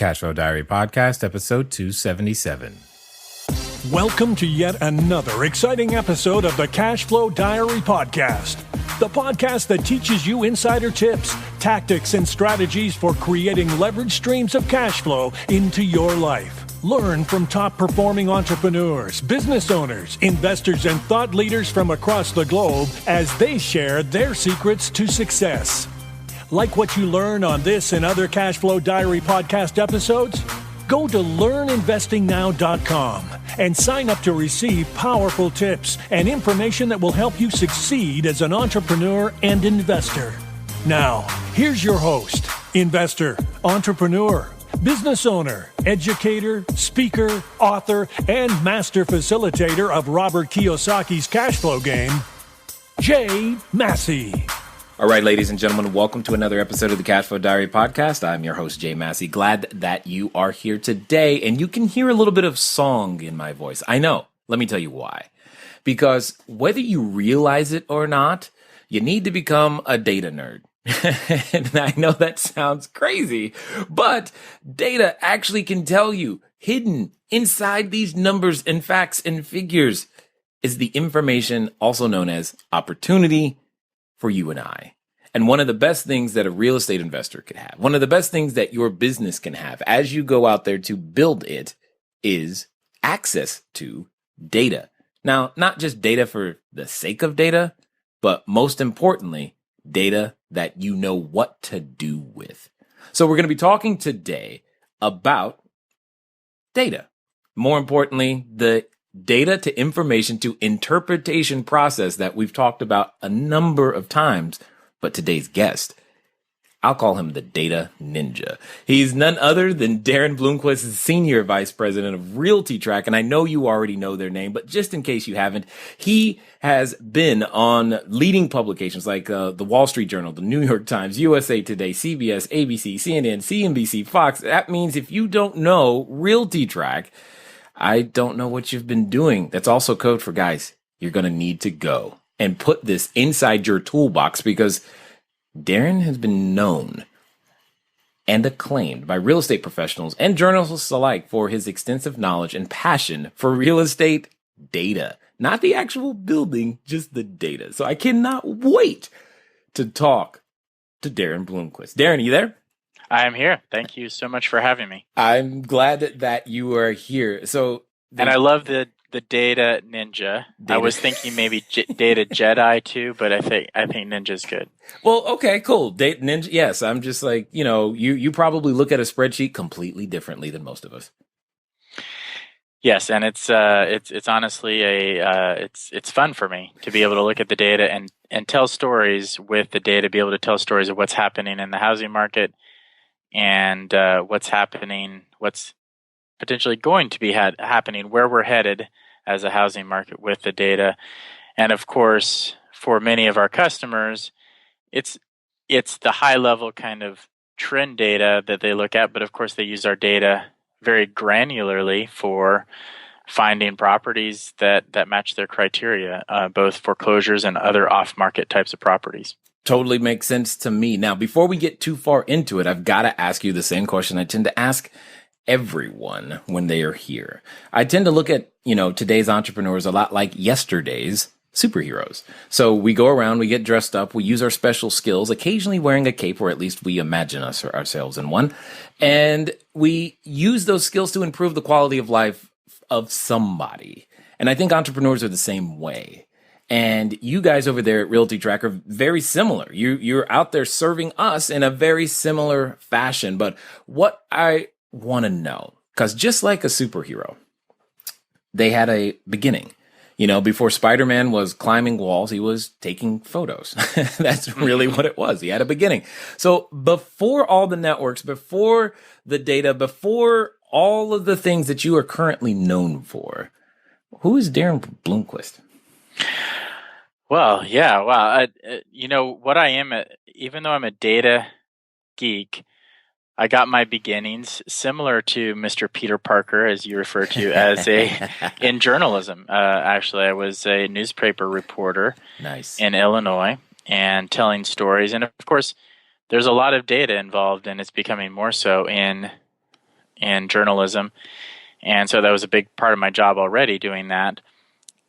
Cashflow Diary Podcast, episode 277. Welcome to yet another exciting episode of the CashFlow Diary Podcast, the podcast that teaches you insider tips, tactics, and strategies for creating leverage streams of cash flow into your life. Learn from top-performing entrepreneurs, business owners, investors, and thought leaders from across the globe as they share their secrets to success. Like what you learn on this and other CashFlow Diary podcast episodes? Go to learninvestingnow.com and sign up to receive powerful tips and information that will help you succeed as an entrepreneur and investor. Now, here's your host, investor, entrepreneur, business owner, educator, speaker, author, and master facilitator of Robert Kiyosaki's cash flow game, Jay Massey. All right, ladies and gentlemen, welcome to another episode of the Cashflow Diary Podcast. I'm your host, Jay Massey. Glad that you are here today, and you can hear a little bit of song in my voice. I know. Let me tell you why. Because whether you realize it or not, you need to become a data nerd. And I know that sounds crazy, but data actually can tell you, hidden inside these numbers and facts and figures is the information also known as opportunity for you and I. And one of the best things that a real estate investor could have, one of the best things that your business can have as you go out there to build it, is access to data. Now, not just data for the sake of data, but most importantly, data that you know what to do with. So we're going to be talking today about data. More importantly, the data to information to interpretation process that we've talked about a number of times. But today's guest, I'll call him the data ninja. He's none other than Daren Blomquist, Senior Vice President of RealtyTrac. And I know you already know their name, but just in case you haven't, he has been on leading publications like the Wall Street Journal, the New York Times, USA Today, CBS, ABC, CNN, CNBC, Fox. That means if you don't know RealtyTrac, I don't know what you've been doing. That's also code for, guys, you're going to need to go and put this inside your toolbox, because Daren has been known and acclaimed by real estate professionals and journalists alike for his extensive knowledge and passion for real estate data. Not the actual building, just the data. So I cannot wait to talk to Daren Blomquist. Daren, are you there? I am here. Thank you so much for having me. I'm glad that you are here. So, and I love the data ninja. I was thinking maybe data Jedi too, but I think ninja's good. Well, okay, cool. Data ninja. Yes, I'm just like, you probably look at a spreadsheet completely differently than most of us. Yes, and it's honestly it's fun for me to be able to look at the data and tell stories with the data, be able to tell stories of what's happening in the housing market and what's happening, what's potentially going to be happening, where we're headed as a housing market with the data. And of course, for many of our customers, it's the high level kind of trend data that they look at, but of course they use our data very granularly for finding properties that match their criteria, both foreclosures and other off-market types of properties. Totally makes sense to me. Now, before we get too far into it, I've got to ask you the same question I tend to ask everyone when they are here. I tend to look at, today's entrepreneurs a lot like yesterday's superheroes. So we go around, we get dressed up, we use our special skills, occasionally wearing a cape, or at least we imagine ourselves in one. And we use those skills to improve the quality of life of somebody. And I think entrepreneurs are the same way. And you guys over there at RealtyTrac are very similar. You're out there serving us in a very similar fashion. But what I want to know, because just like a superhero, they had a beginning. Before Spider-Man was climbing walls, he was taking photos. That's really what it was. He had a beginning. So before all the networks, before the data, before all of the things that you are currently known for, who is Daren Blomquist? Well, yeah, wow. What I am, even though I'm a data geek, I got my beginnings similar to Mr. Peter Parker, as you refer to, as in journalism. Actually, I was a newspaper reporter in Illinois and telling stories. And of course, there's a lot of data involved, and it's becoming more so in in journalism, and so that was a big part of my job already doing that.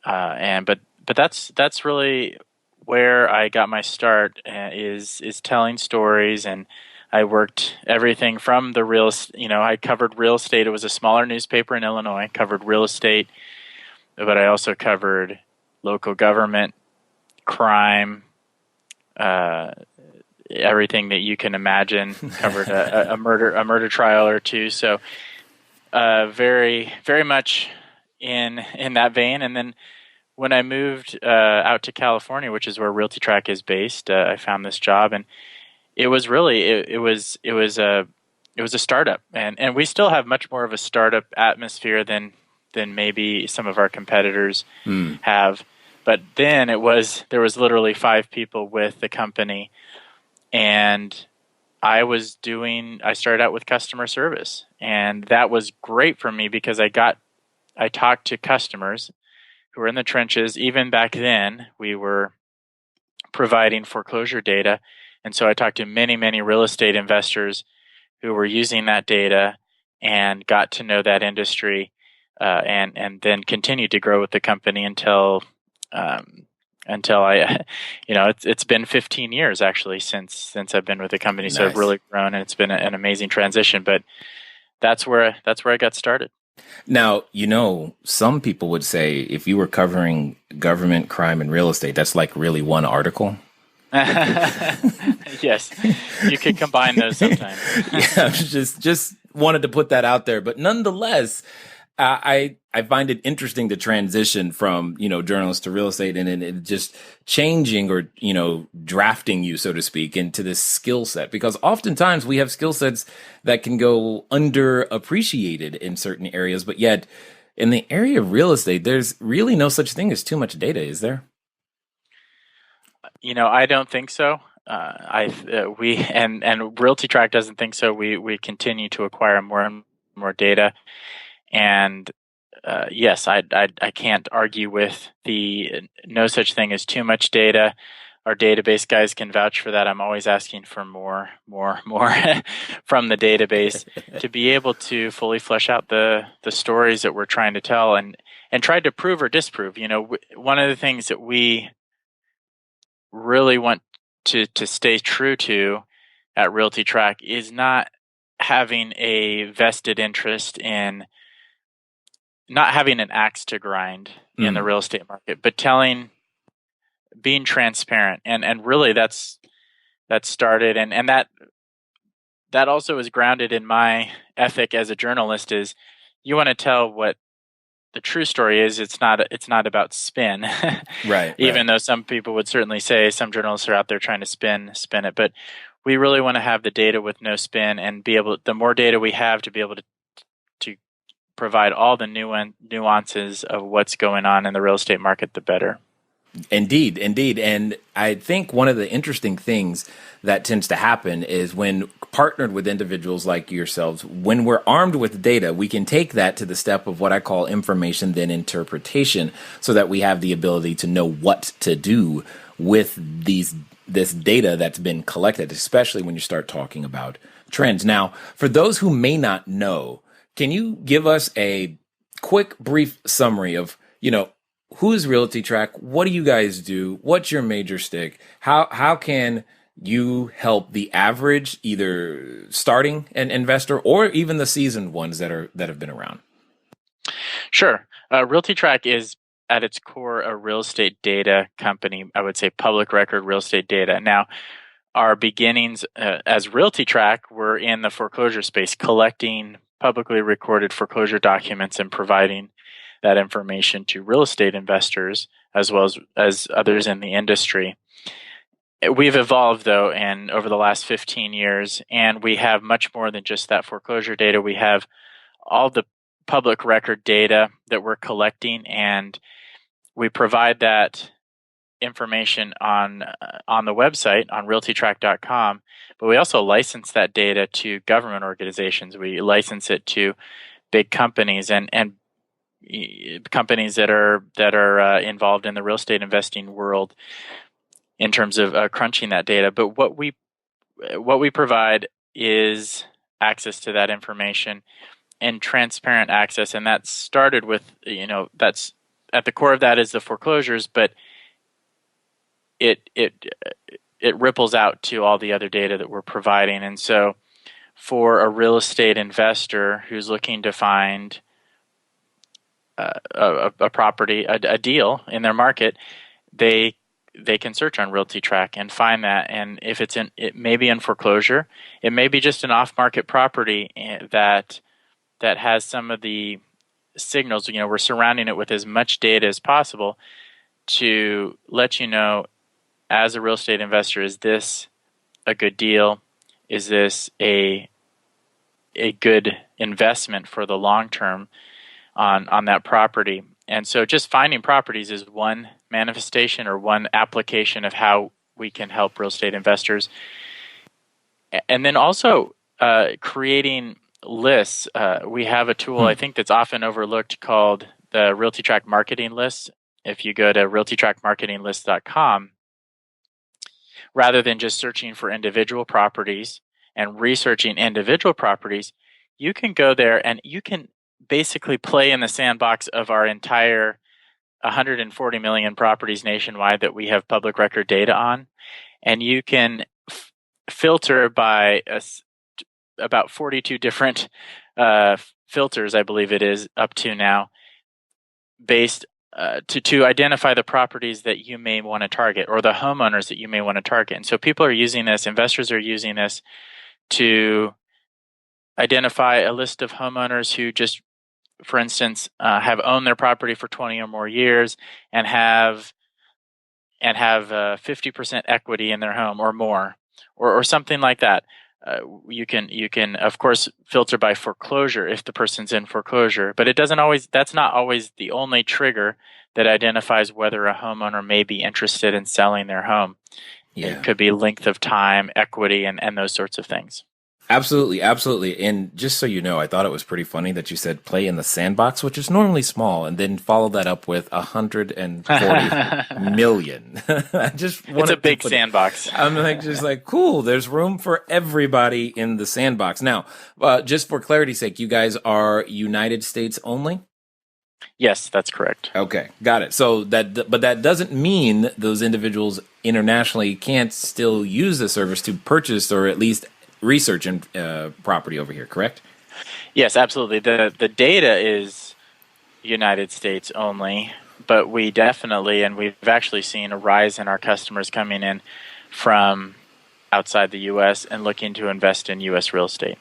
But that's really where I got my start, is telling stories. And I worked everything from the I covered real estate. It was a smaller newspaper in Illinois, covered real estate, but I also covered local government, crime, everything that you can imagine. Covered a murder trial or two. So very, very much in that vein. And then when I moved out to California, which is where RealtyTrac is based, I found this job, and it was really it was a startup, and we still have much more of a startup atmosphere than maybe some of our competitors have. But then there was literally 5 people with the company, and I started out with customer service, and that was great for me because I talked to customers who were in the trenches. Even back then, we were providing foreclosure data. And so I talked to many, many real estate investors who were using that data and got to know that industry, and then continued to grow with the company until I, it's been 15 years actually since I've been with the company. Nice. So I've really grown, and it's been an amazing transition, but that's where I got started. Now, some people would say if you were covering government, crime, and real estate, that's like really one article. Yes, you could combine those sometimes. Yeah, just wanted to put that out there. But nonetheless, I find it interesting to transition from, journalist to real estate, and it just changing or, drafting you, so to speak, into this skill set, because oftentimes we have skill sets that can go underappreciated in certain areas. But yet in the area of real estate, there's really no such thing as too much data, is there? I don't think so. We and RealtyTrac doesn't think so. We continue to acquire more and more data. And yes, I can't argue with the no such thing as too much data. Our database guys can vouch for that. I'm always asking for more from the database to be able to fully flesh out the stories that we're trying to tell, and try to prove or disprove. One of the things that we really want to stay true to at RealtyTrac is not having a vested interest in, not having an axe to grind in the real estate market, but being transparent. And really that started, and that also is grounded in my ethic as a journalist, is you want to tell what the true story is. It's not about spin. Right. Even though some people would certainly say some journalists are out there trying to spin it, but we really want to have the data with no spin, and the more data we have to be able to provide all the nuances of what's going on in the real estate market, the better. Indeed. And I think one of the interesting things that tends to happen is when partnered with individuals like yourselves, when we're armed with data, we can take that to the step of what I call information then interpretation, so that we have the ability to know what to do with this data that's been collected, especially when you start talking about trends. Now, for those who may not know, can you give us a quick, brief summary of, who is RealtyTrac? What do you guys do? What's your major stick? How can you help the average, either starting an investor or even the seasoned ones that have been around? Sure. RealtyTrac is at its core a real estate data company. I would say public record real estate data. Now, our beginnings as RealtyTrac were in the foreclosure space, collecting publicly recorded foreclosure documents and providing that information to real estate investors as well as others in the industry. We've evolved, though, and over the last 15 years, and we have much more than just that foreclosure data. We have all the public record data that we're collecting, and we provide that information on the website on RealtyTrac.com, but we also license that data to government organizations. We license it to big companies and companies that are involved in the real estate investing world in terms of crunching that data. But what we provide is access to that information and transparent access. And that started with, that's at the core of that is the foreclosures, but it ripples out to all the other data that we're providing. And so for a real estate investor who's looking to find a property, a deal in their market, they can search on RealtyTrac and find that. And if it may be in foreclosure, it may be just an off-market property that has some of the signals. We're surrounding it with as much data as possible to let you know, as a real estate investor, is this a good deal? Is this a good investment for the long term on that property? And so just finding properties is one manifestation or one application of how we can help real estate investors. And then also creating lists. We have a tool I think that's often overlooked called the RealtyTrac marketing list. If you go to RealtyTracMarketingList.com, rather than just searching for individual properties and researching individual properties, you can go there and you can basically play in the sandbox of our entire 140 million properties nationwide that we have public record data on. And you can filter by about 42 different filters, I believe it is, up to now, based to identify the properties that you may want to target or the homeowners that you may want to target. And so people are using this, investors are using this to identify a list of homeowners who just, for instance, have owned their property for 20 or more years and have 50% equity in their home or more, or something like that. You can of course filter by foreclosure if the person's in foreclosure, but that's not always the only trigger that identifies whether a homeowner may be interested in selling their home. Yeah. It could be length of time, equity, and those sorts of things. Absolutely, absolutely. And just so you know, I thought it was pretty funny that you said play in the sandbox, which is normally small, and then follow that up with 140 million. It's a big sandbox. I'm just like, cool, there's room for everybody in the sandbox. Now, just for clarity's sake, you guys are United States only? Yes, that's correct. Okay, got it. So but that doesn't mean those individuals internationally can't still use the service to purchase or at least research and property over here, correct? Yes, absolutely. The data is United States only, but we definitely, and we've actually seen a rise in our customers coming in from outside the U.S. and looking to invest in U.S. real estate.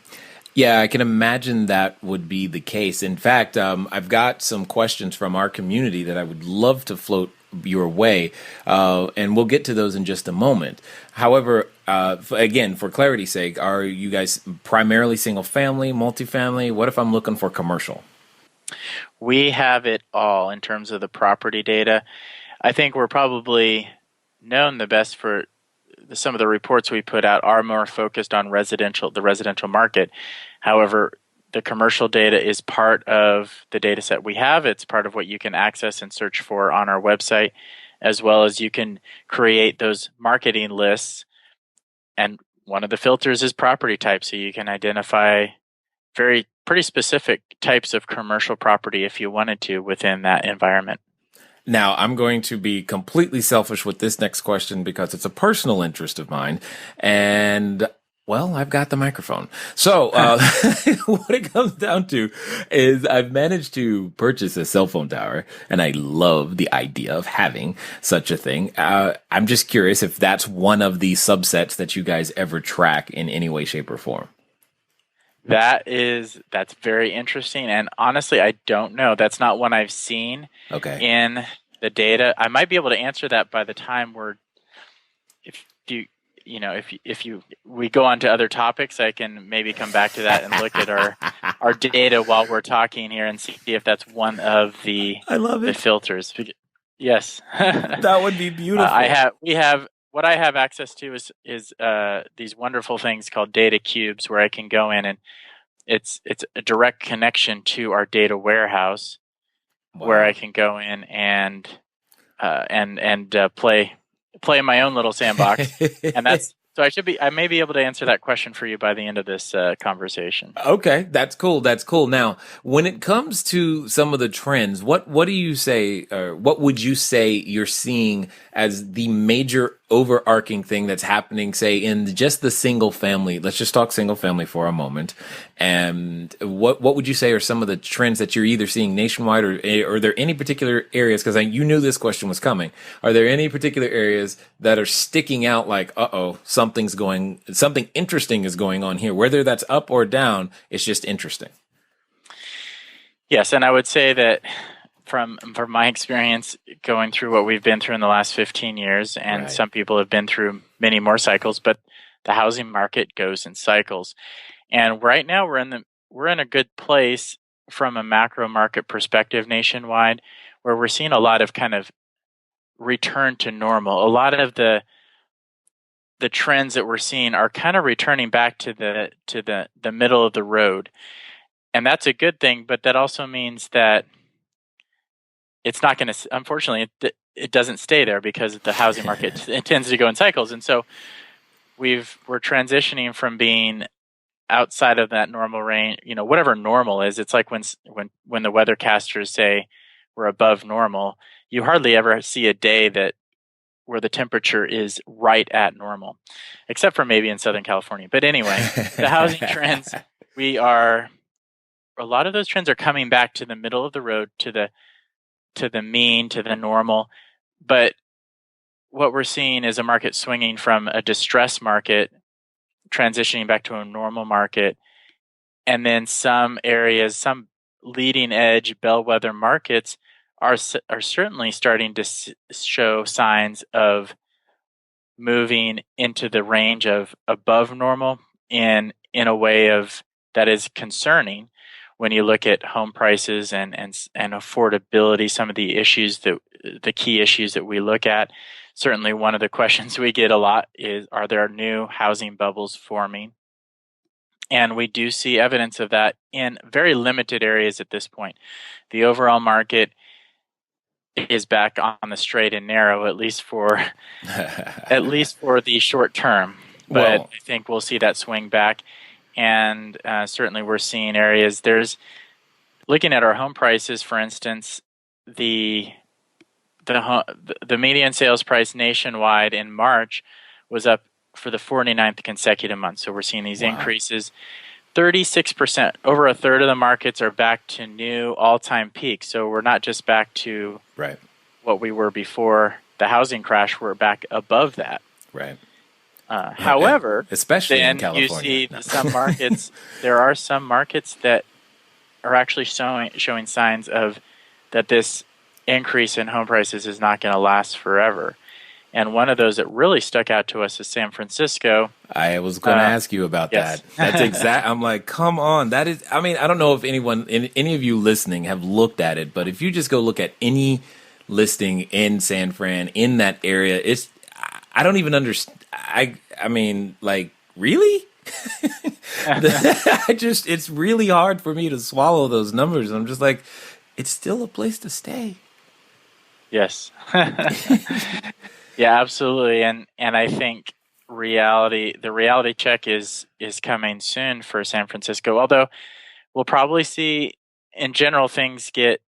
Yeah, I can imagine that would be the case. In fact, I've got some questions from our community that I would love to float your way, and we'll get to those in just a moment. However, again, for clarity's sake, are you guys primarily single family, multifamily? What if I'm looking for commercial? We have it all in terms of the property data. I think we're probably known the best for some of the reports we put out are more focused on the residential market. However, the commercial data is part of the data set we have. It's part of what you can access and search for on our website, as well as you can create those marketing lists. And one of the filters is property type, so you can identify pretty specific types of commercial property if you wanted to within that environment. Now, I'm going to be completely selfish with this next question because it's a personal interest of mine, and well, I've got the microphone. So what it comes down to is I've managed to purchase a cell phone tower, and I love the idea of having such a thing. I'm just curious if that's one of the subsets that you guys ever track in any way, shape, or form. That's very interesting, and honestly, I don't know. That's not one I've seen in the data. I might be able to answer that by the time we go on to other topics. I can maybe come back to that and look at our data while we're talking here and see if that's one of the filters. Yes, that would be beautiful. What I have access to is these wonderful things called data cubes, where I can go in and it's a direct connection to our data warehouse, where I can go in and play in my own little sandbox, and So I may be able to answer that question for you by the end of this conversation. Okay, that's cool. That's cool. Now, when it comes to some of the trends, what do you say, or what would you say you're seeing as the major overarching thing that's happening, say, in just the single family? Let's just talk single family for a moment. And what would you say are some of the trends that you're either seeing nationwide, or are there any particular areas? Because you knew this question was coming. Are there any particular areas that are sticking out like, something interesting is going on here, whether that's up or down? It's just interesting. Yes, and I would say that from my experience going through what we've been through in the last 15 years, and some people have been through many more cycles, but the housing market goes in cycles. And right now we're in a good place from a macro market perspective nationwide, where we're seeing a lot of kind of return to normal. A lot of the trends that we're seeing are kind of returning back to the middle of the road. And that's a good thing, but that also means that it's not going to, unfortunately, it doesn't stay there, because the housing market it tends to go in cycles. And so we're transitioning from being outside of that normal range, whatever normal is. It's like when the weathercasters say we're above normal, you hardly ever see a day where the temperature is right at normal, except for maybe in Southern California. But anyway, the housing trends, a lot of those trends are coming back to the middle of the road, to the mean, to the normal. But what we're seeing is a market swinging from a distressed market, transitioning back to a normal market. And then some areas, some leading edge bellwether markets are certainly starting to show signs of moving into the range of above normal in a way that is concerning when you look at home prices and affordability. Some of the key issues that we look at. Certainly one of the questions we get a lot is, are there new housing bubbles forming? And we do see evidence of that in very limited areas at this point. The overall market is back on the straight and narrow, at least for the short term. But I think we'll see that swing back. And certainly we're seeing areas. Looking at our home prices, for instance, the median sales price nationwide in March was up for the 49th consecutive month. So we're seeing these increases. 36%, over a third of the markets are back to new all-time peaks. So we're not just back to what we were before the housing crash. We're back above that. Right. However, especially then in California, you see some markets. There are some markets that are actually showing signs of that this increase in home prices is not going to last forever. And one of those that really stuck out to us is San Francisco. I was going to ask you about that. That's exact. I'm like, come on. That is, I mean, I don't know if any of you listening have looked at it, but if you just go look at any listing in San Fran, in that area, I don't even understand. I mean, like, really? It's really hard for me to swallow those numbers. I'm just like, it's still a place to stay. Yes. Yeah, absolutely. And I think the reality check is coming soon for San Francisco. Although we'll probably see, in general, things get,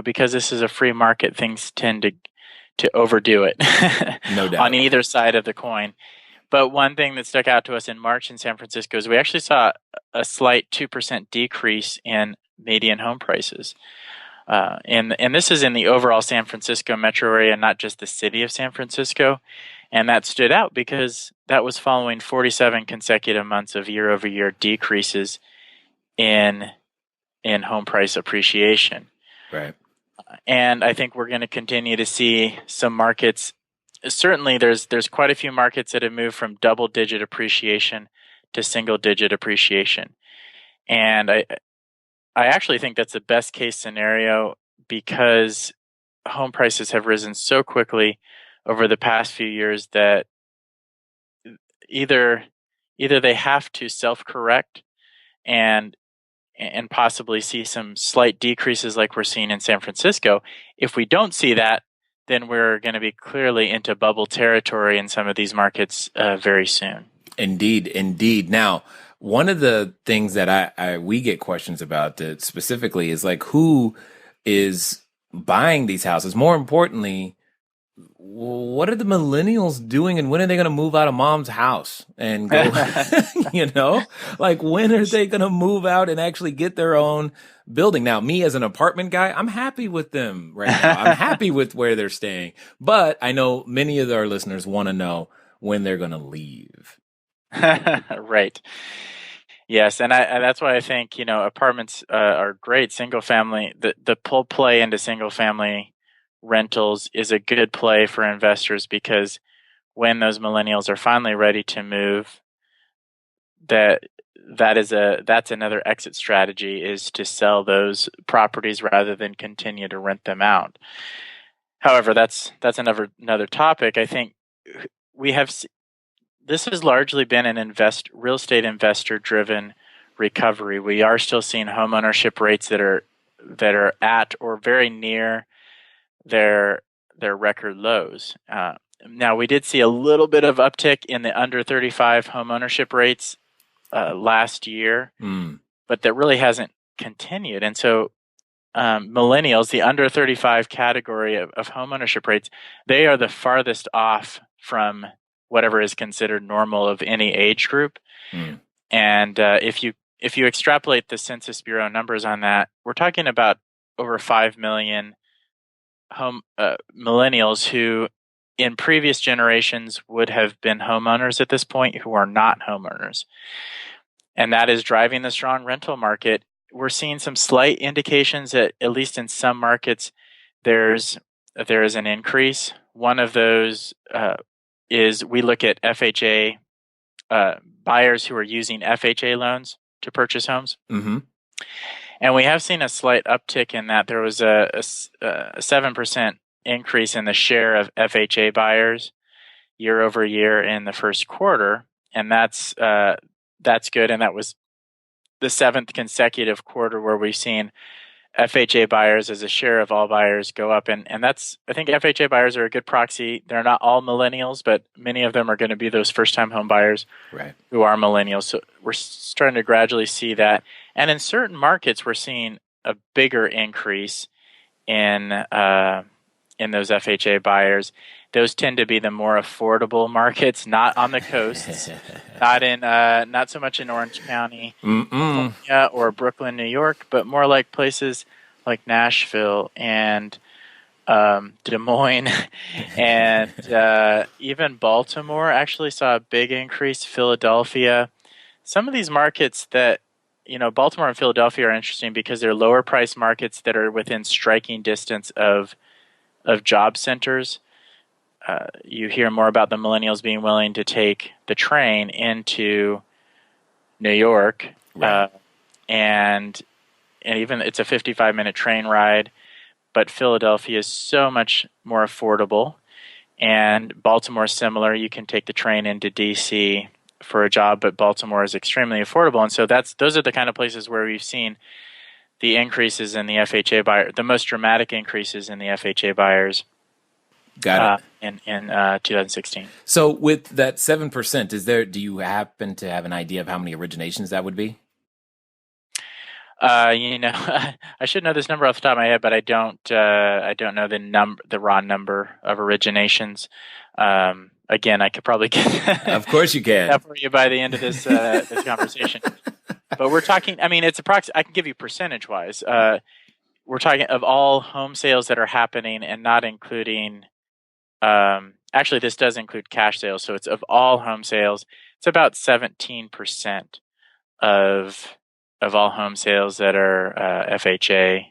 because this is a free market, things tend to overdo it. No doubt. On either side of the coin. But one thing that stuck out to us in March in San Francisco is we actually saw a slight 2% decrease in median home prices. And this is in the overall San Francisco metro area, not just the city of San Francisco. And that stood out because that was following 47 consecutive months of year-over-year decreases in home price appreciation. Right. And I think we're going to continue to see some markets. Certainly, there's quite a few markets that have moved from double-digit appreciation to single-digit appreciation. And I actually think that's the best case scenario, because home prices have risen so quickly over the past few years that either they have to self-correct and possibly see some slight decreases like we're seeing in San Francisco. If we don't see that, then we're going to be clearly into bubble territory in some of these markets very soon. Indeed. Now, one of the things that we get questions about specifically is like, who is buying these houses? More importantly, what are the millennials doing, and when are they going to move out of mom's house and go, like when are they going to move out and actually get their own building? Now, me as an apartment guy, I'm happy with them right now. I'm happy with where they're staying, but I know many of our listeners want to know when they're going to leave. Right. Yes, and that's why I think apartments are great. Single family, the pull play into single family rentals is a good play for investors, because when those millennials are finally ready to move, that's another exit strategy, is to sell those properties rather than continue to rent them out. However, that's another topic. I think this has largely been an real estate investor driven recovery. We are still seeing homeownership rates that are at or very near their record lows. Now, we did see a little bit of uptick in the under 35 homeownership rates last year, but that really hasn't continued. And so millennials, the under 35 category of homeownership rates, they are the farthest off from whatever is considered normal of any age group. And if you extrapolate the Census Bureau numbers on that, we're talking about over 5 million millennials who in previous generations would have been homeowners at this point, who are not homeowners. And that is driving the strong rental market. We're seeing some slight indications that, at least in some markets, there is an increase. One of those is we look at FHA buyers who are using FHA loans to purchase homes. Mm-hmm. And we have seen a slight uptick in that. There was a 7% increase in the share of FHA buyers year over year in the first quarter. And that's good. And that was the seventh consecutive quarter where we've seen FHA buyers as a share of all buyers go up. And I think FHA buyers are a good proxy. They're not all millennials, but many of them are going to be those first-time home buyers who are millennials. So we're starting to gradually see that. And in certain markets, we're seeing a bigger increase in those FHA buyers. Those tend to be the more affordable markets, not on the coasts, not so much in Orange County or Brooklyn, New York, but more like places like Nashville and Des Moines and even Baltimore actually saw a big increase. Philadelphia, some of these markets that Baltimore and Philadelphia are interesting because they're lower price markets that are within striking distance of job centers. You hear more about the millennials being willing to take the train into New York, and even it's a 55-minute train ride. But Philadelphia is so much more affordable, and Baltimore is similar. You can take the train into D.C. for a job, but Baltimore is extremely affordable, and so those are the kind of places where we've seen the increases in the FHA buyer, the most dramatic increases in the FHA buyers. Got it. In 2016. So with that 7%, do you happen to have an idea of how many originations that would be? I should know this number off the top of my head, but I don't know the raw number of originations. Again, I could probably get Of course you can. that for you by the end of this conversation. But we're talking. I mean, it's I can give you percentage wise. We're talking of all home sales that are happening, and not including. Actually, this does include cash sales, so it's of all home sales. It's about 17% of all home sales that are FHA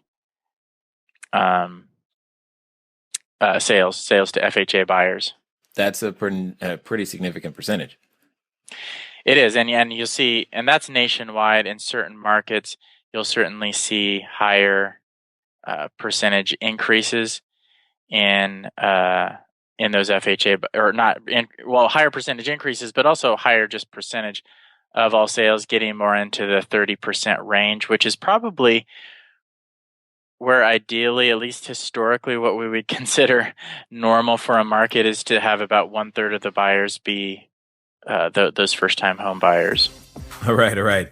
sales to FHA buyers. That's a pretty significant percentage. It is, and you'll see, and that's nationwide. In certain markets, you'll certainly see higher percentage increases in those FHA, or not, higher percentage increases, but also higher just percentage of all sales, getting more into the 30% range, which is probably where ideally, at least historically, what we would consider normal for a market is to have about 1/3 of the buyers be those first-time home buyers. All right.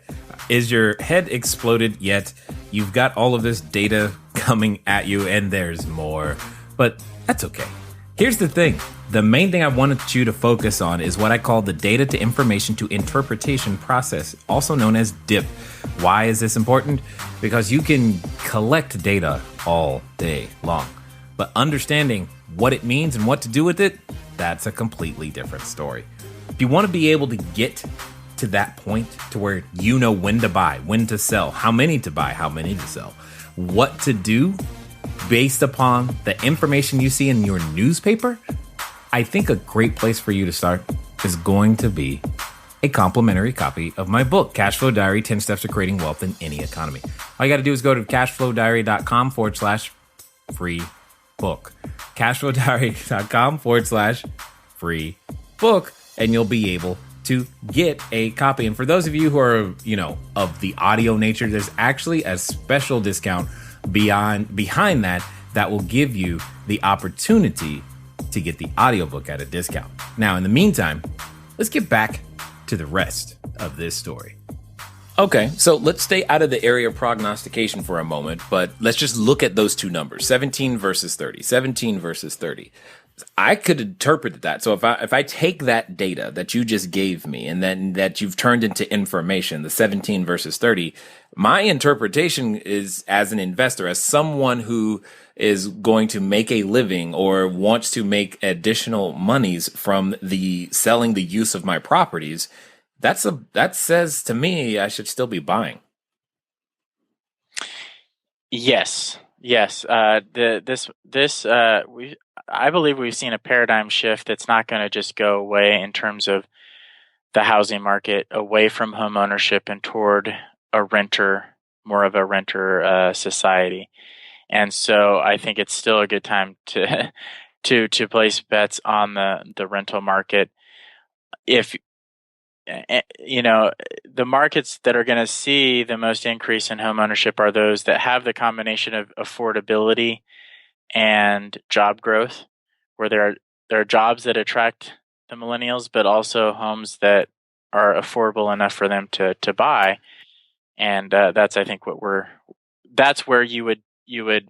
Is your head exploded yet? You've got all of this data coming at you, and there's more. But that's okay. Here's the thing. The main thing I wanted you to focus on is what I call the data to information to interpretation process, also known as DIP. Why is this important? Because you can collect data all day long, but understanding what it means and what to do with it, that's a completely different story. If you want to be able to get to that point to where you know when to buy, when to sell, how many to buy, how many to sell, what to do based upon the information you see in your newspaper, I think a great place for you to start is going to be a complimentary copy of my book, Cashflow Diary, 10 Steps to Creating Wealth in Any Economy. All you got to do is go to cashflowdiary.com/free book. Cashflowdiary.com/free book, and you'll be able to get a copy. And for those of you who are, of the audio nature, there's actually a special discount behind that will give you the opportunity to get the audiobook at a discount. Now, in the meantime, let's get back to the rest of this story. Okay, so let's stay out of the area of prognostication for a moment, but let's just look at those two numbers, 17 versus 30, 17 versus 30. I could interpret that. So if I take that data that you just gave me and then that you've turned into information, the 17 versus 30, my interpretation is, as an investor, as someone who is going to make a living or wants to make additional monies from the selling the use of my properties, that says to me I should still be buying. Yes. I believe we've seen a paradigm shift that's not going to just go away in terms of the housing market away from home ownership and toward more of a renter society. And so I think it's still a good time to place bets on the rental market. If the markets that are going to see the most increase in home ownership are those that have the combination of affordability and job growth, where there are jobs that attract the millennials, but also homes that are affordable enough for them to buy. And that's, I think, that's where you would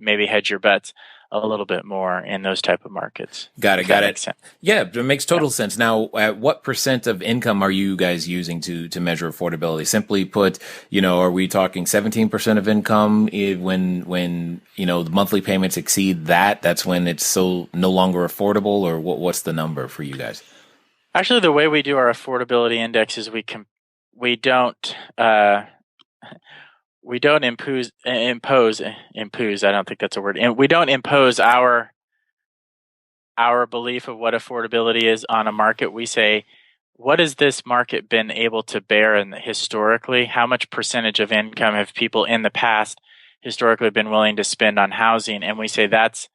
maybe hedge your bets a little bit more in those type of markets. Got it. Yeah, it makes total sense. Now, at what % of income are you guys using to measure affordability? Simply put, are we talking 17% of income when the monthly payments exceed that? That's when it's so no longer affordable, or what's the number for you guys? Actually, the way we do our affordability index is we don't impose. I don't think that's a word. And we don't impose our belief of what affordability is on a market. We say, what has this market been able to bear historically? How much percentage of income have people in the past historically been willing to spend on housing? And we say that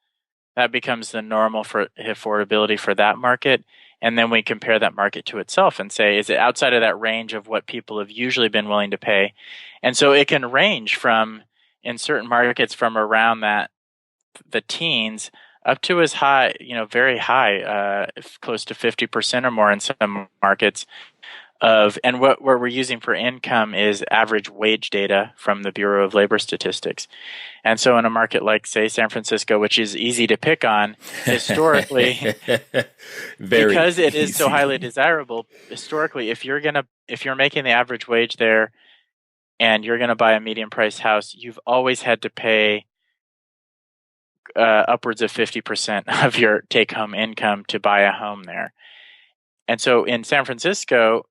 becomes the normal for affordability for that market. And then we compare that market to itself and say, is it outside of that range of what people have usually been willing to pay? And so it can range in certain markets from around the teens up to as high, very high, close to 50% or more in some markets. And what we're using for income is average wage data from the Bureau of Labor Statistics. And so in a market like, say, San Francisco, which is easy to pick on, historically, because it is so highly desirable, historically, if you're making the average wage there and you're going to buy a medium priced house, you've always had to pay upwards of 50% of your take home income to buy a home there. And so in San Francisco,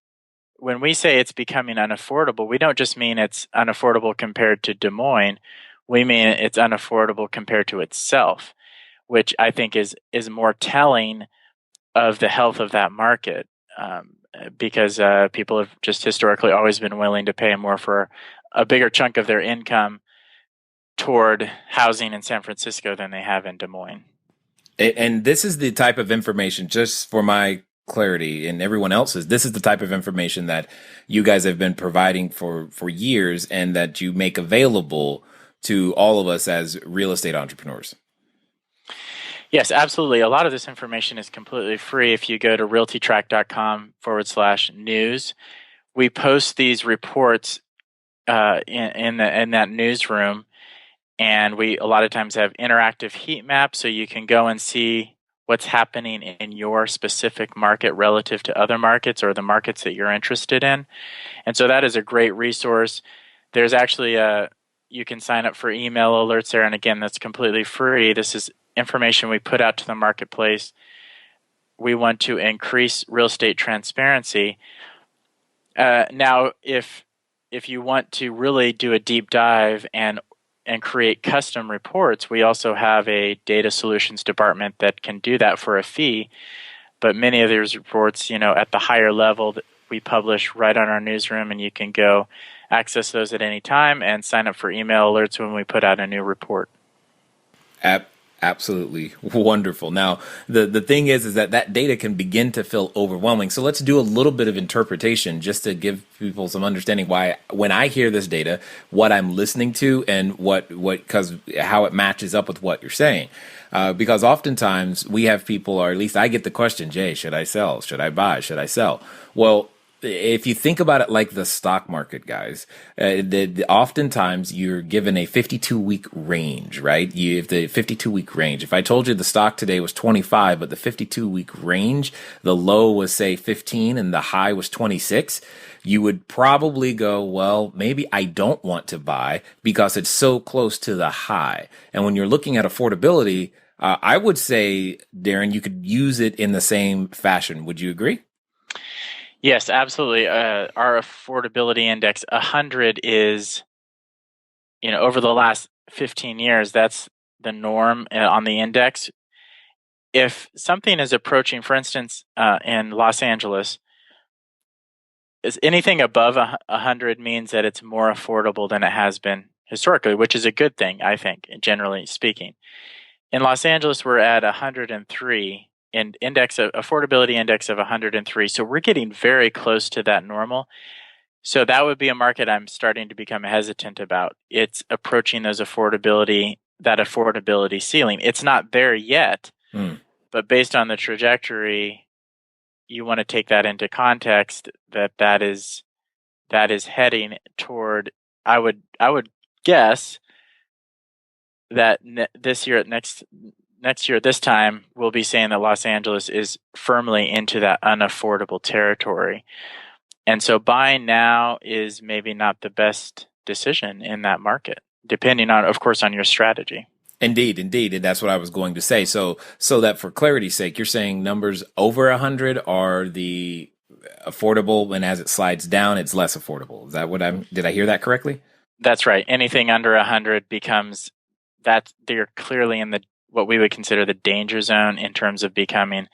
when we say it's becoming unaffordable, we don't just mean it's unaffordable compared to Des Moines. We mean it's unaffordable compared to itself, which I think is more telling of the health of that market, because people have just historically always been willing to pay more for a bigger chunk of their income toward housing in San Francisco than they have in Des Moines. And this is the type of information, just for my clarity and everyone else's, this is the type of information that you guys have been providing for years and that you make available to all of us as real estate entrepreneurs? Yes, absolutely. A lot of this information is completely free. If you go to realtytrac.com/news, we post these reports in that newsroom, and we a lot of times have interactive heat maps, so you can go and see what's happening in your specific market relative to other markets or the markets that you're interested in. And so that is a great resource. There's actually you can sign up for email alerts there, and again, that's completely free. This is information we put out to the marketplace. We want to increase real estate transparency. Now, if you want to really do a deep dive and create custom reports, we also have a data solutions department that can do that for a fee. But many of these reports, at the higher level, that we publish right on our newsroom, and you can go access those at any time and sign up for email alerts when we put out a new report. Absolutely wonderful. Now, the thing is that data can begin to feel overwhelming. So let's do a little bit of interpretation just to give people some understanding why, when I hear this data, what I'm listening to and how it matches up with what you're saying. Because oftentimes we have people, or at least I get the question, Jay, should I sell? Should I buy? Should I sell? Well, if you think about it like the stock market, guys, oftentimes you're given a 52-week range, right? You have the 52-week range. If I told you the stock today was 25, but the 52-week range, the low was, say, 15 and the high was 26, you would probably go, well, maybe I don't want to buy because it's so close to the high. And when you're looking at affordability, I would say, Daren, you could use it in the same fashion. Would you agree? Yes, absolutely. Our affordability index 100 is, over the last 15 years, that's the norm on the index. If something is approaching, for instance, in Los Angeles, is anything above 100 means that it's more affordable than it has been historically, which is a good thing, I think, generally speaking. In Los Angeles, we're at 103. And affordability index of 103. So we're getting very close to that normal. So that would be a market I'm starting to become hesitant about. It's approaching that affordability ceiling. It's not there yet, but based on the trajectory, you want to take that into context that is heading toward. I would guess that this year next year, this time, we'll be saying that Los Angeles is firmly into that unaffordable territory. And so buying now is maybe not the best decision in that market, depending on, of course, on your strategy. Indeed. And that's what I was going to say. So that for clarity's sake, you're saying numbers over 100 are the affordable, and as it slides down, it's less affordable. Is that did I hear that correctly? That's right. Anything under 100 becomes that they're clearly in what we would consider the danger zone in terms of becoming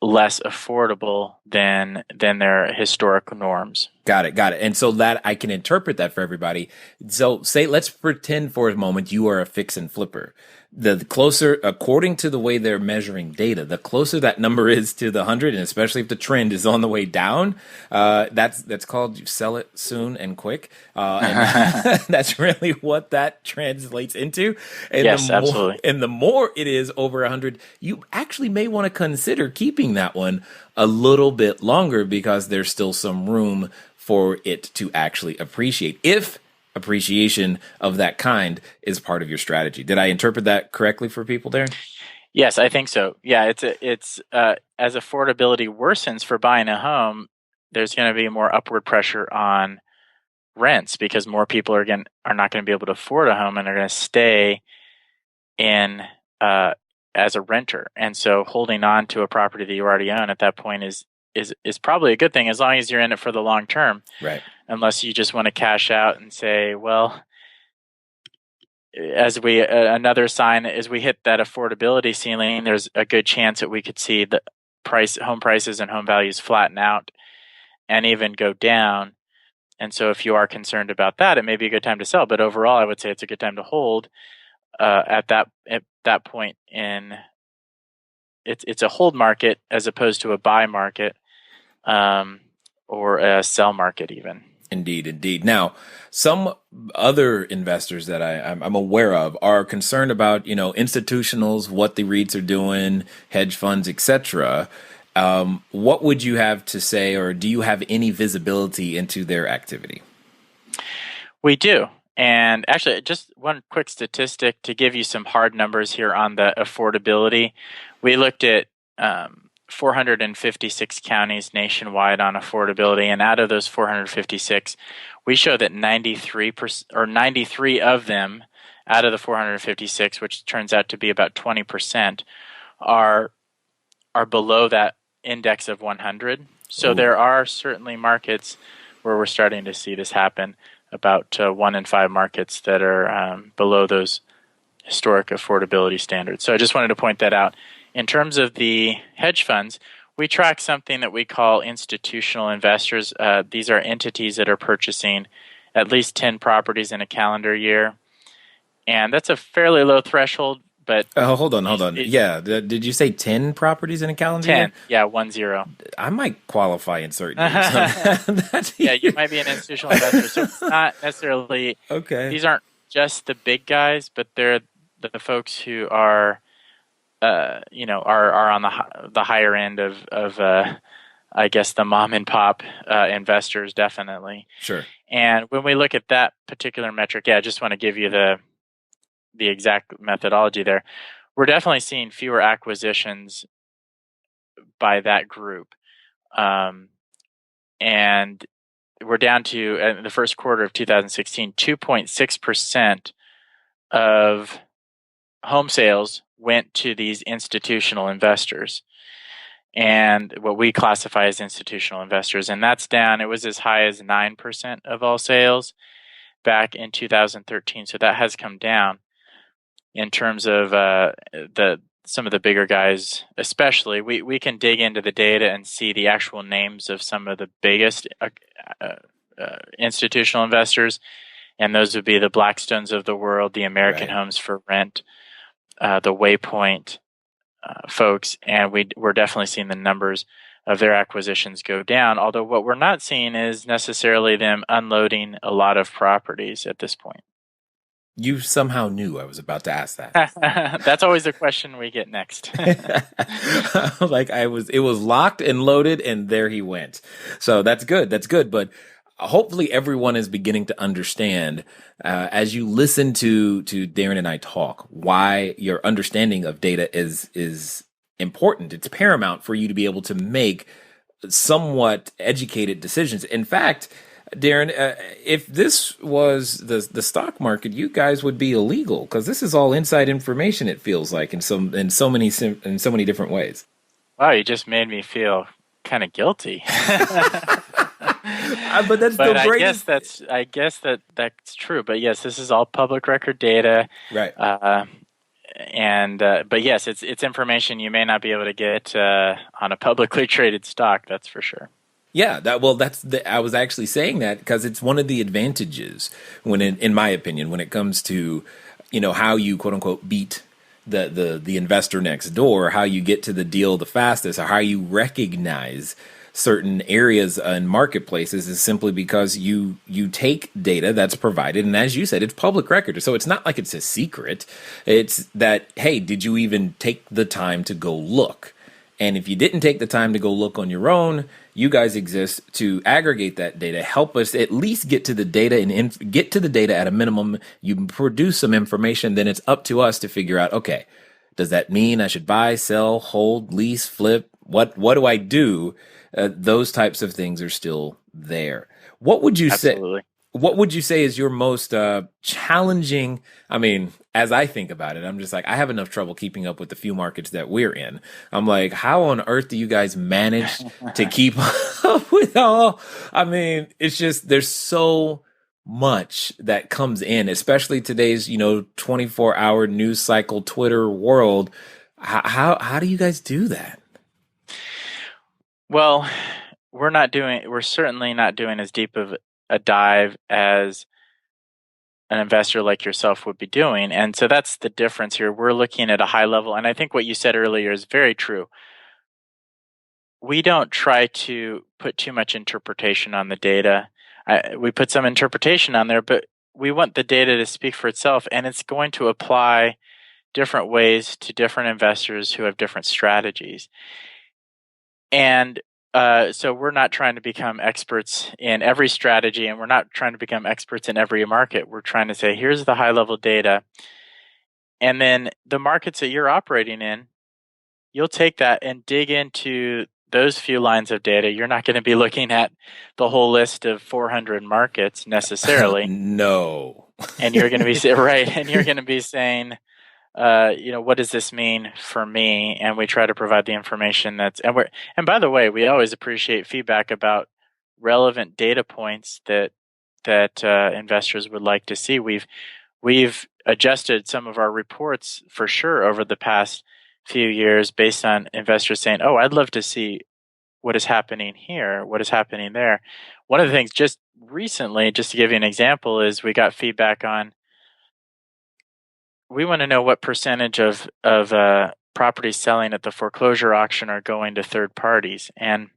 less affordable than their historic norms. Got it. And so that I can interpret that for everybody. So let's pretend for a moment you are a fix and flipper. The closer, according to the way they're measuring data, the closer that number is to the 100, and especially if the trend is on the way down, that's called you sell it soon and quick. And that's really what that translates into. And yes, absolutely. And the more it is over 100, you actually may want to consider keeping that one a little bit longer because there's still some room for it to actually appreciate, if appreciation of that kind is part of your strategy. Did I interpret that correctly for people there? Yes, I think so. Yeah, it's as affordability worsens for buying a home, there's going to be more upward pressure on rents because more people are not going to be able to afford a home and are going to stay in as a renter. And so holding on to a property that you already own at that point is probably a good thing as long as you're in it for the long term. Right. Unless you just want to cash out and say, well, another sign as we hit that affordability ceiling, there's a good chance that we could see the home prices and home values flatten out and even go down. And so if you are concerned about that, it may be a good time to sell. But overall, I would say it's a good time to hold at that point in it's a hold market as opposed to a buy market or a sell market even. Indeed, indeed. Now, some other investors that I'm aware of are concerned about, institutionals, what the REITs are doing, hedge funds, etc. What would you have to say, or do you have any visibility into their activity? We do. And actually, just one quick statistic to give you some hard numbers here on the affordability. We looked at 456 counties nationwide on affordability, and out of those 456, we show that 93% or 93 of them out of the 456, which turns out to be about 20%, are below that index of 100. So Ooh. there are certainly markets where we're starting to see this happen. About 1 in 5 markets that are below those historic affordability standards. So I just wanted to point that out. In terms of the hedge funds, we track something that we call institutional investors. These are entities that are purchasing at least 10 properties in a calendar year. And that's a fairly low threshold, but... hold on. Yeah, did you say 10 properties in a calendar 10, year? yeah, 10. I might qualify in certain years. Yeah, you might be an institutional investor, so it's not necessarily... Okay. These aren't just the big guys, but they're the folks who are... are on the higher end of I guess the mom and pop investors, definitely. Sure. And when we look at that particular metric, I just want to give you the exact methodology there. We're definitely seeing fewer acquisitions by that group, and we're down to in the first quarter of 2016, 2.6% of home sales went to these institutional investors, and what we classify as institutional investors. And that's down. It was as high as 9% of all sales back in 2013. So that has come down in terms of some of the bigger guys, especially. We can dig into the data and see the actual names of some of the biggest institutional investors. And those would be the Blackstones of the world, the American Homes for Rent, the Waypoint folks, and we're definitely seeing the numbers of their acquisitions go down, although what we're not seeing is necessarily them unloading a lot of properties at this point. You somehow knew I was about to ask that. That's always the question we get next. It was locked and loaded, and there he went. So that's good. But hopefully everyone is beginning to understand, as you listen to Daren and I talk, why your understanding of data is important. It's paramount for you to be able to make somewhat educated decisions. In fact, Daren, if this was the stock market, you guys would be illegal, because this is all inside information. It feels like in so many different ways. Wow, you just made me feel kind of guilty. But that's the greatest. I guess that's true. But yes, this is all public record data, right? But yes, it's information you may not be able to get on a publicly traded stock. That's for sure. Yeah, I was actually saying that because it's one of the advantages in my opinion, when it comes to, how you quote unquote beat the investor next door, how you get to the deal the fastest, or how you recognize certain areas and marketplaces, is simply because you take data that's provided, and as you said, it's public record. So it's not like it's a secret. It's that, hey, did you even take the time to go look? And if you didn't take the time to go look on your own, you guys exist to aggregate that data, help us at least get to the data, and get to the data at a minimum. You produce some information, then it's up to us to figure out, okay, does that mean I should buy, sell, hold, lease, flip? What do I do? Those types of things are still there. What would you Absolutely. say? What would you say is your most challenging? I mean, as I think about it, I'm just like, I have enough trouble keeping up with the few markets that we're in. I'm like, how on earth do you guys manage to keep up with all? I mean, it's just, there's so much that comes in, especially today's, 24-hour news cycle, Twitter world. How do you guys do that? Well, we're certainly not doing as deep of a dive as an investor like yourself would be doing. And so that's the difference here. We're looking at a high level. And I think what you said earlier is very true. We don't try to put too much interpretation on the data. we put some interpretation on there, but we want the data to speak for itself, and it's going to apply different ways to different investors who have different strategies. And so we're not trying to become experts in every strategy, and we're not trying to become experts in every market. We're trying to say, here's the high-level data. And then the markets that you're operating in, you'll take that and dig into those few lines of data. You're not going to be looking at the whole list of 400 markets necessarily. No. And you're going to be right, and you're going to be saying, what does this mean for me? And we try to provide the information and by the way, we always appreciate feedback about relevant data points that investors would like to see. We've adjusted some of our reports for sure over the past few years based on investors saying, "Oh, I'd love to see what is happening here, what is happening there." One of the things just recently, just to give you an example, is we got feedback on. We want to know what percentage of properties selling at the foreclosure auction are going to third parties, and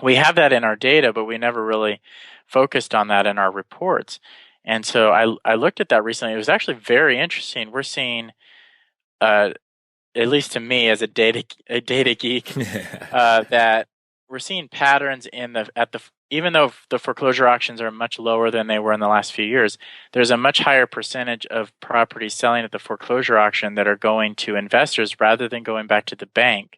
we have that in our data, but we never really focused on that in our reports. And so I looked at that recently. It was actually very interesting. We're seeing, at least to me as a data geek, that we're seeing patterns even though the foreclosure auctions are much lower than they were in the last few years, there's a much higher percentage of properties selling at the foreclosure auction that are going to investors rather than going back to the bank.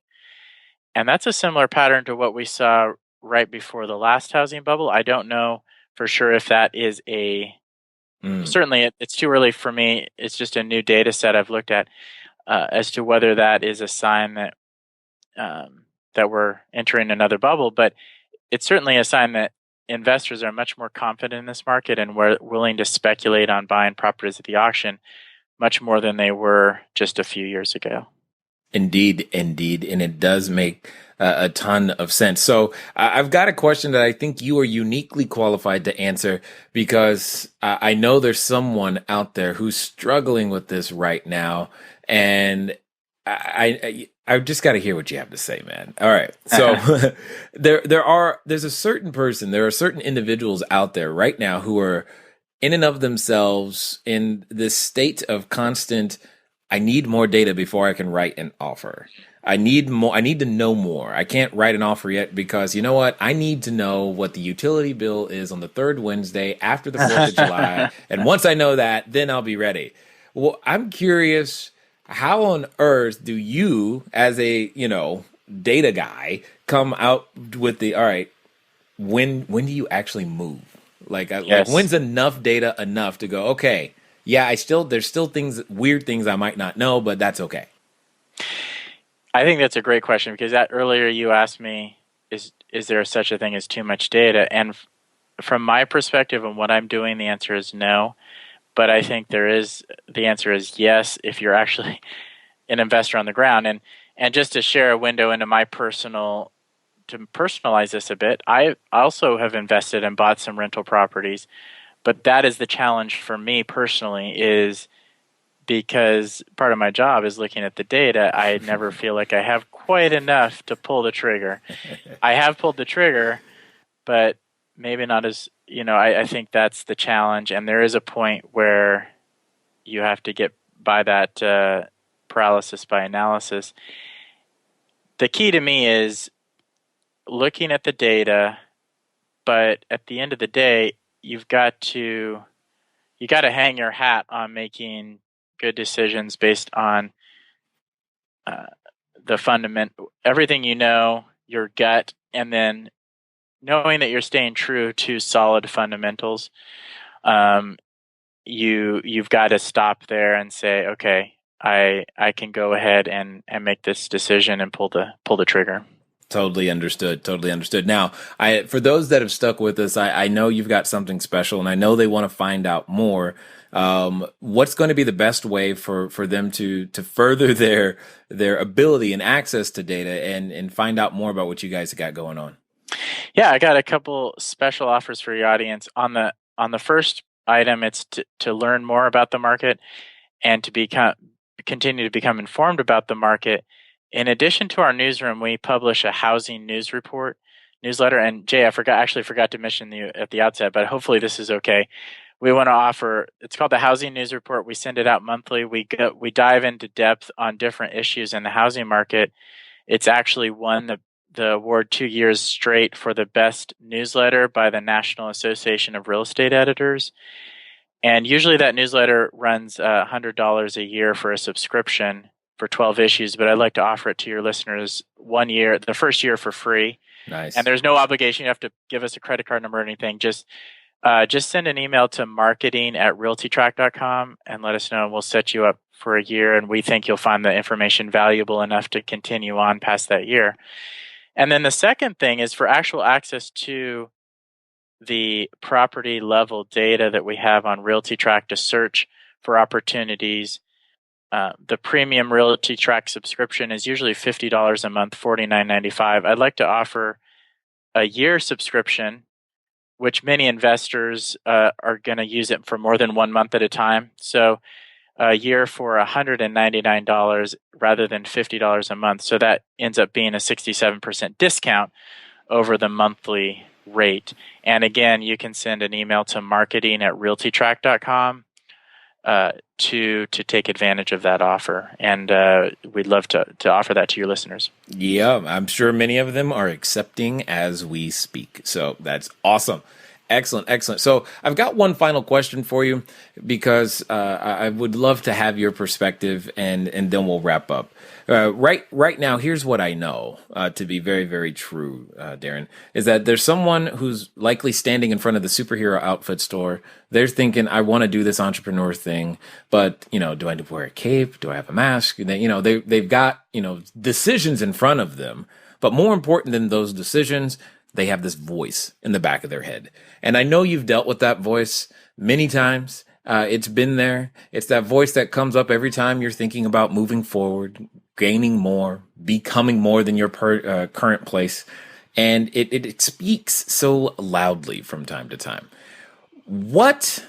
And that's a similar pattern to what we saw right before the last housing bubble. I don't know for sure if that is certainly it's too early for me. It's just a new data set I've looked at as to whether that is a sign that we're entering another bubble, but it's certainly a sign that investors are much more confident in this market and we're willing to speculate on buying properties at the auction much more than they were just a few years ago. Indeed. And it does make a ton of sense. So I've got a question that I think you are uniquely qualified to answer, because I know there's someone out there who's struggling with this right now. And I've just got to hear what you have to say, man. All right. So there's a certain person, there are certain individuals out there right now who are in and of themselves in this state of constant, I need more data before I can write an offer. I need to know more. I can't write an offer yet because you know what? I need to know what the utility bill is on the third Wednesday after the 4th of July. And once I know that, then I'll be ready. Well, I'm curious, how on earth do you, as a, data guy, come out with all right, when do you actually move? Like when's enough data enough to go, okay, yeah, there's still weird things I might not know, but that's okay. I think that's a great question, because earlier you asked me, is there such a thing as too much data? And from my perspective and what I'm doing, the answer is no. But I think the answer is yes if you're actually an investor on the ground. And just to share a window into my to personalize this a bit, I also have invested and bought some rental properties. But that is the challenge for me personally, is because part of my job is looking at the data. I never feel like I have quite enough to pull the trigger. I have pulled the trigger, but maybe not as, I think that's the challenge. And there is a point where you have to get by that paralysis by analysis. The key to me is looking at the data, but at the end of the day, you got to hang your hat on making good decisions based on the everything your gut, and then knowing that you're staying true to solid fundamentals. You've got to stop there and say, okay, I can go ahead and make this decision and pull the trigger. Totally understood. Now, for those that have stuck with us, I know you've got something special, and I know they want to find out more. What's going to be the best way for them to further their ability and access to data and find out more about what you guys have got going on? Yeah, I got a couple special offers for your audience. On the first item, it's to learn more about the market and to continue to become informed about the market. In addition to our newsroom, we publish a housing news report newsletter. And Jay, I actually forgot to mention you at the outset, but hopefully this is okay. We want to offer, it's called the Housing News Report. We send it out monthly. We dive into depth on different issues in the housing market. It's actually won the award 2 years straight for the best newsletter by the National Association of Real Estate Editors. And usually that newsletter runs $100 a year for a subscription for 12 issues, but I'd like to offer it to your listeners 1 year, the first year for free. Nice. And there's no obligation. You have to give us a credit card number or anything. Just send an email to marketing@RealtyTrac.com and let us know, and we'll set you up for a year. And we think you'll find the information valuable enough to continue on past that year. And then the second thing is for actual access to the property level data that we have on RealtyTrac to search for opportunities. The premium RealtyTrac subscription is usually $50 a month, $49.95. I'd like to offer a year subscription, which many investors are going to use it for more than 1 month at a time. So a year for $199 rather than $50 a month. So that ends up being a 67% discount over the monthly rate. And again, you can send an email to marketing@RealtyTrac.com to take advantage of that offer. And we'd love to offer that to your listeners. Yeah, I'm sure many of them are accepting as we speak. So that's awesome. Excellent, excellent. So I've got one final question for you because I would love to have your perspective, and then we'll wrap up. Right now, here's what I know to be very, very true, Daren, is that there's someone who's likely standing in front of the superhero outfit store. They're thinking, I want to do this entrepreneur thing, but, do I need to wear a cape? Do I have a mask? They've got, decisions in front of them. But more important than those decisions, they have this voice in the back of their head. And I know you've dealt with that voice many times. It's been there. It's that voice that comes up every time you're thinking about moving forward, gaining more, becoming more than your current place. And it speaks so loudly from time to time. What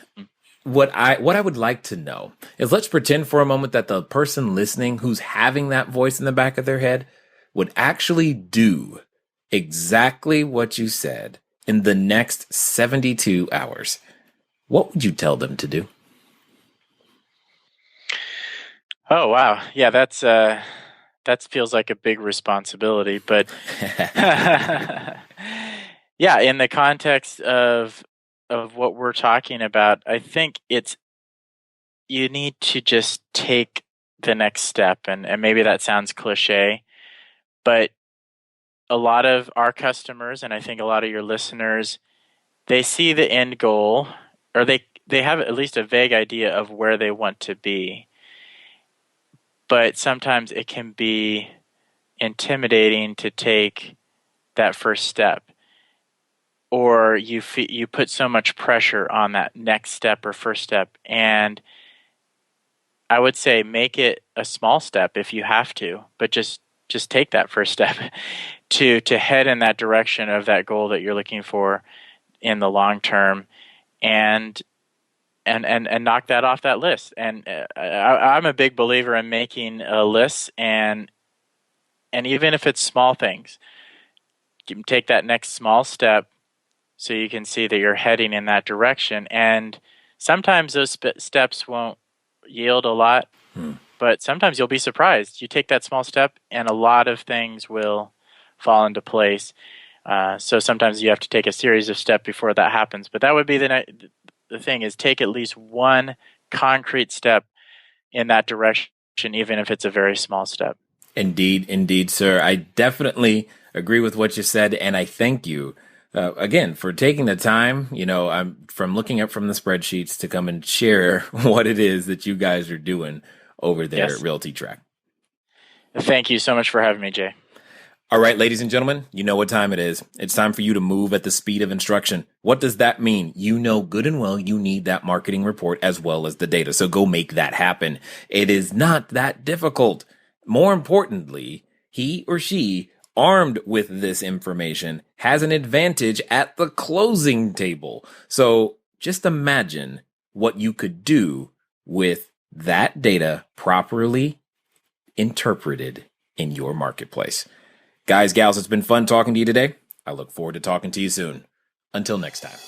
I would like to know is, let's pretend for a moment that the person listening who's having that voice in the back of their head would actually do exactly what you said in the next 72 hours. What would you tell them to do? Oh, wow. Yeah, that feels like a big responsibility, but yeah, in the context of what we're talking about, I think you need to just take the next step, and maybe that sounds cliche, but a lot of our customers, and I think a lot of your listeners, they see the end goal, or they have at least a vague idea of where they want to be. But sometimes it can be intimidating to take that first step, or you put so much pressure on that next step or first step. And I would say make it a small step if you have to, but just take that first step to head in that direction of that goal that you're looking for in the long term, and knock that off that list. And I'm a big believer in making a list, and even if it's small things, you can take that next small step so you can see that you're heading in that direction. And sometimes those steps won't yield a lot, but sometimes you'll be surprised. You take that small step and a lot of things will fall into place. So sometimes you have to take a series of steps before that happens. But that would be the thing, is take at least one concrete step in that direction, even if it's a very small step. Indeed, sir. I definitely agree with what you said, and I thank you again for taking the time. I'm from looking up from the spreadsheets to come and share what it is that you guys are doing over there at RealtyTrac. Thank you so much for having me, Jay. All right, ladies and gentlemen, you know what time it is. It's time for you to move at the speed of instruction. What does that mean? You know good and well you need that marketing report as well as the data, so go make that happen. It is not that difficult. More importantly, he or she, armed with this information, has an advantage at the closing table. So just imagine what you could do with that data properly interpreted in your marketplace. Guys, gals, it's been fun talking to you today. I look forward to talking to you soon. Until next time.